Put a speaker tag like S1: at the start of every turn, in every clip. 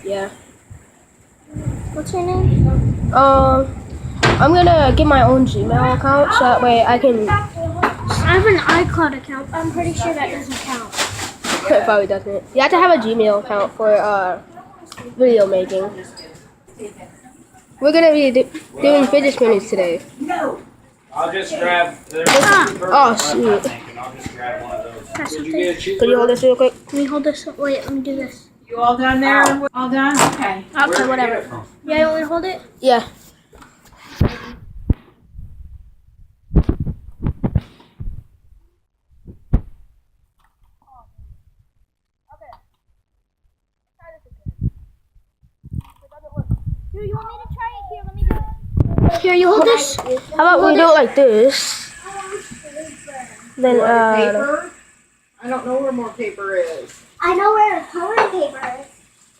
S1: Yeah.
S2: What's your name?
S1: I'm gonna get my own Gmail account so that way I can.
S2: I have an iCloud account. I'm pretty sure that doesn't count.
S1: It probably doesn't. You have to have a Gmail account for video making. We're gonna be doing fidget spinners today.
S3: I'll just grab.
S1: Oh shoot!
S3: I'll just grab one of those.
S2: That's
S3: Did you
S2: okay.
S3: get a cheeseburger?
S1: Could you hold this real quick?
S2: Let me hold this. Wait, let me do this.
S4: You all done there? All done? Okay.
S2: Okay, whatever. Yeah, you want me to hold it?
S1: Yeah.
S2: Here, you want me to try it? Here, let me do it. Here, you hold this.
S1: How about we do it like this? Then
S4: Paper? I don't know where more paper is.
S5: I know where the coloring paper is.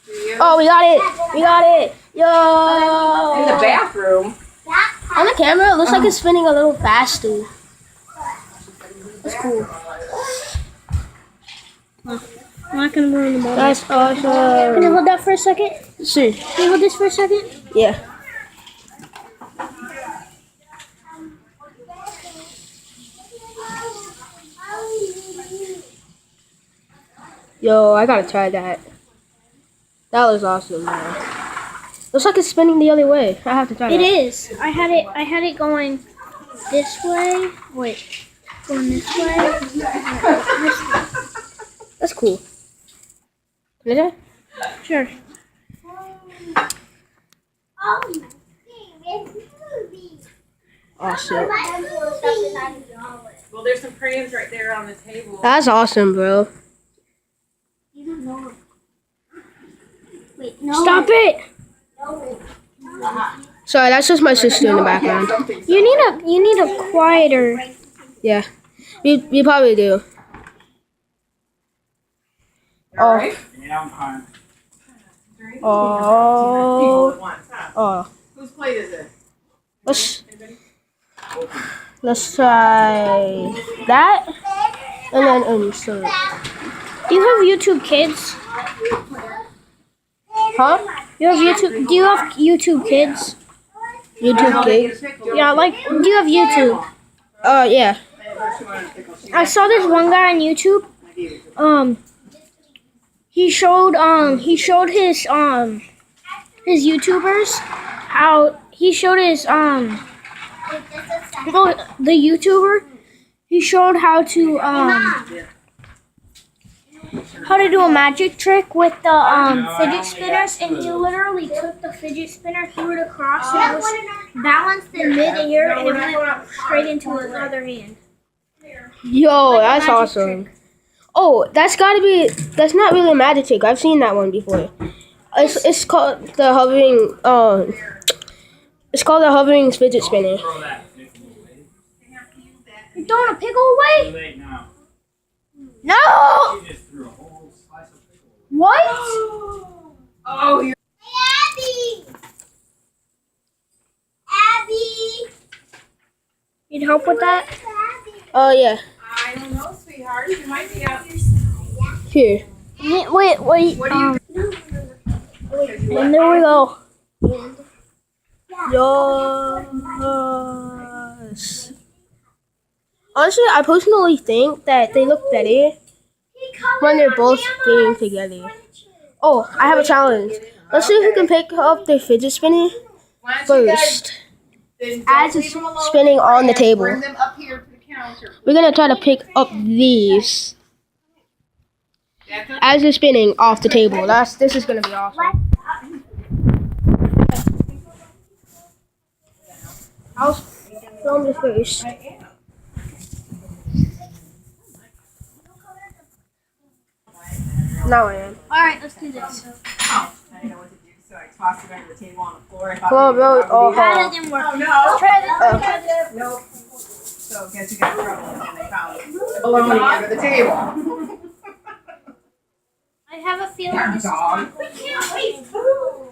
S4: Do you?
S1: Oh, we got it! We got it! Yo!
S4: In the bathroom.
S1: On the camera, it looks like it's spinning a little faster. That's cool.
S2: I'm not gonna ruin the ball.
S1: That's
S2: Can you
S1: awesome.
S2: hold that for a second?
S1: See?
S2: Can you hold this for a second?
S1: Yeah. Yo, I gotta try that. That was awesome, man. Looks like it's spinning the other way. I have to try
S2: It
S1: that.
S2: is. I had it going this way. Wait, going this way.
S1: That's cool. Can I try?
S2: Sure.
S1: Oh, shit.
S4: Well, there's some crayons right there on the table.
S1: That's awesome, bro.
S5: Wait, no.
S2: Stop it!
S1: Sorry, that's just my sister in the background.
S2: You need a quieter.
S1: Yeah. You probably do.
S4: All right.
S3: Yeah, I'm fine.
S1: Oh.
S4: At once, huh?
S1: Oh.
S4: Whose plate is it?
S1: Let's try that. And then insert.
S2: Do you have YouTube Kids?
S1: Huh?
S2: You have YouTube? Do you have YouTube Kids?
S1: YouTube Kids?
S2: Yeah, like, do you have YouTube?
S1: Yeah.
S2: I saw this one guy on YouTube. He showed his YouTubers how he showed his the YouTuber. He showed how to do a magic trick with the fidget spinners, and he literally took the fidget spinner, threw it across, and it was balanced in mid-air, and it went straight into his other hand.
S1: Yo, that's
S2: magic
S1: awesome. Oh, that's not really a magic trick. I've seen that one before. It's called the hovering fidget spinner.
S3: Throw that.
S2: You're throwing a pickle away?
S3: Too late now.
S2: No!
S3: She just threw a whole slice of pickle.
S2: What?
S4: Oh, you're.
S5: Abby!
S2: Need help with that?
S1: Oh, yeah.
S4: I don't know, sweetheart. You might be out.
S1: Here.
S2: Wait.
S4: What do you?
S2: And there we go.
S1: Yes. Honestly, I personally think that they look better when they're both getting together. Oh, I have a challenge. Let's see who can pick up the fidget spinner first. As it's spinning on the table.
S4: Bring them up here to the counter.
S1: We're gonna try to pick up these
S4: That's it.
S1: as they're spinning off the table. This is gonna be awesome. I'll film this first. Now I am.
S2: Alright, let's do this.
S4: Oh, I didn't know what to do, so I tossed it under the table on the floor. I thought
S1: Come on,
S4: maybe
S1: bro.
S4: that would
S1: Oh,
S4: be-
S2: That didn't work.
S4: Oh, no.
S2: Let's try this.
S1: Oh.
S4: Nope. So, guess you got in trouble when they found it. Baloney under the table.
S2: I have a feeling this is
S4: Dog.
S2: not going
S4: We can't waste food.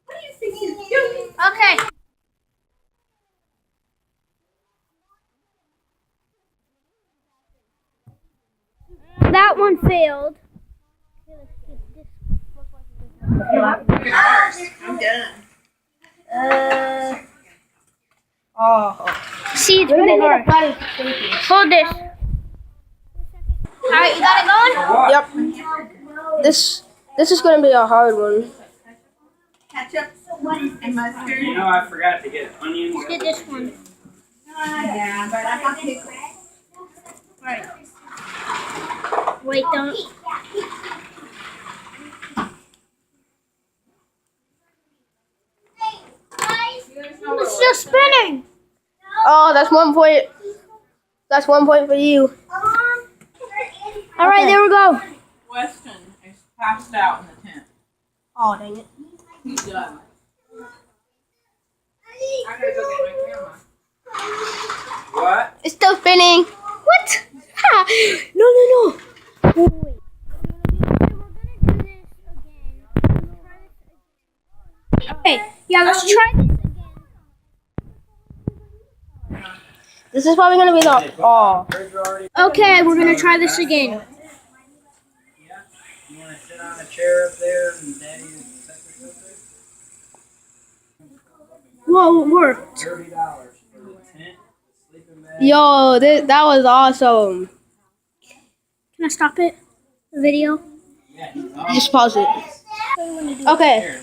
S4: What do you think he's doing?
S2: Okay. That one failed.
S4: I'm done.
S1: Oh.
S2: See, it's really hard. Hold this. Alright, you got it going?
S3: What?
S1: Yep. This is gonna be a hard one.
S4: Ketchup and mustard.
S3: You know, I forgot to get onions.
S2: Let's get this one.
S4: Yeah, but I got pickles.
S2: Alright. Wait, don't. It's still spinning.
S1: Oh, that's 1 point. That's 1 point for you.
S2: Alright, there we go.
S4: Weston is passed out in the tent.
S1: Oh, dang it.
S4: He's done. I gotta go get my camera.
S3: What?
S1: It's still spinning.
S2: What? Ha! No, no, no. Wait. Okay, yeah, let's try this again.
S1: This is probably gonna be the. Oh.
S2: Okay, we're gonna try this again.
S3: Yeah. You want to sit on a chair up there and Daddy set this up there?
S2: Whoa, it worked.
S3: $30 for the tent, the sleeping bag.
S1: Yo, that was awesome.
S2: Can I stop it? The video?
S3: Yeah,
S1: Just pause it. Okay.
S3: Here,